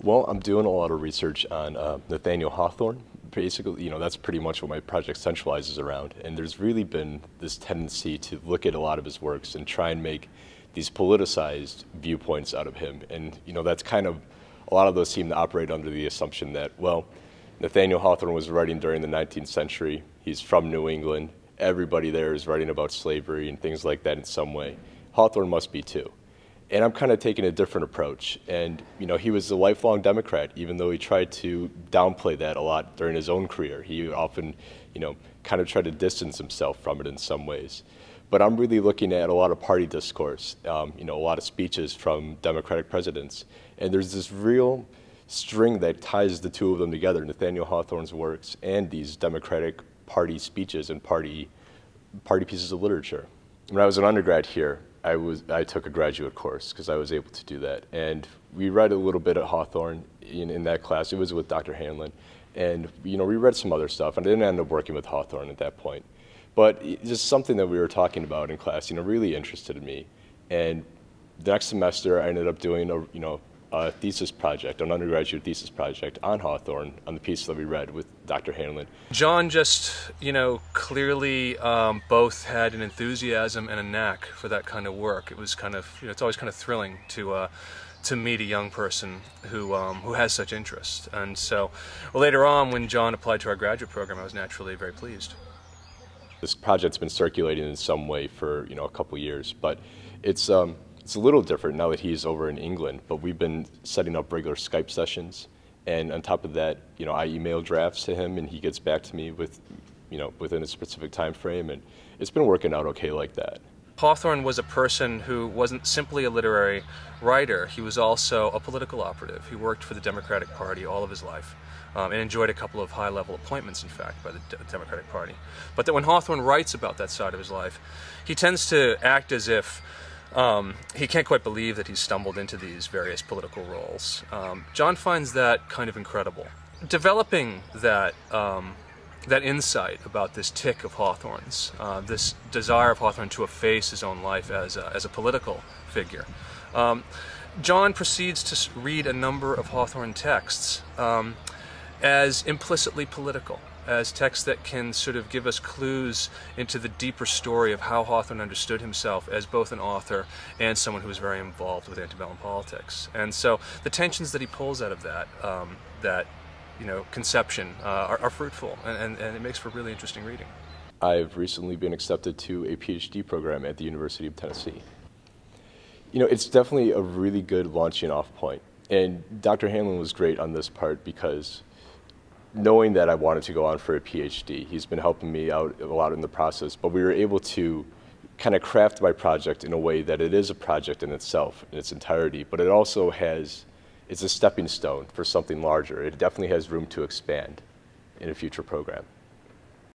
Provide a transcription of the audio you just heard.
Well, I'm doing a lot of research on Nathaniel Hawthorne. Basically, that's pretty much what my project centralizes around. And there's really been this tendency to look at a lot of his works and try and make these politicized viewpoints out of him. And, that's kind of, a lot of those seem to operate under the assumption that, well, Nathaniel Hawthorne was writing during the 19th century. He's from New England. Everybody there is writing about slavery and things like that in some way. Hawthorne must be too. And I'm kind of taking a different approach. And, he was a lifelong Democrat, even though he tried to downplay that a lot during his own career. He often, kind of tried to distance himself from it in some ways. But I'm really looking at a lot of party discourse, a lot of speeches from Democratic presidents. And there's this real string that ties the two of them together, Nathaniel Hawthorne's works and these Democratic Party speeches and party pieces of literature. When I was an undergrad here, I took a graduate course because I was able to do that. And we read a little bit at Hawthorne in that class. It was with Dr. Hanlon. And, we read some other stuff. And I didn't end up working with Hawthorne at that point. But just something that we were talking about in class, really interested me. And the next semester, I ended up doing a thesis project, an undergraduate thesis project on Hawthorne, on the piece that we read with Dr. Hanlon. John just, clearly both had an enthusiasm and a knack for that kind of work. It was kind of, it's always kind of thrilling to meet a young person who has such interest. And so later on, when John applied to our graduate program, I was naturally very pleased. This project's been circulating in some way for, a couple years, but it's a little different now that he's over in England, but we've been setting up regular Skype sessions. And on top of that, I email drafts to him and he gets back to me with, within a specific time frame, and it's been working out okay like that. Hawthorne was a person who wasn't simply a literary writer, he was also a political operative. He worked for the Democratic Party all of his life. And enjoyed a couple of high-level appointments, in fact, by the Democratic Party. But that when Hawthorne writes about that side of his life, he tends to act as if he can't quite believe that he's stumbled into these various political roles. John finds that kind of incredible. Developing that insight about this tic of Hawthorne's, this desire of Hawthorne to efface his own life as a political figure, John proceeds to read a number of Hawthorne texts as implicitly political, as texts that can sort of give us clues into the deeper story of how Hawthorne understood himself as both an author and someone who was very involved with antebellum politics. And so the tensions that he pulls out of that conception are fruitful, and it makes for really interesting reading. I've recently been accepted to a PhD program at the University of Tennessee. It's definitely a really good launching off point. And Dr. Hanlon was great on this part because knowing that I wanted to go on for a PhD, he's been helping me out a lot in the process, but we were able to kind of craft my project in a way that it is a project in itself, in its entirety, but it also it's a stepping stone for something larger. It definitely has room to expand in a future program.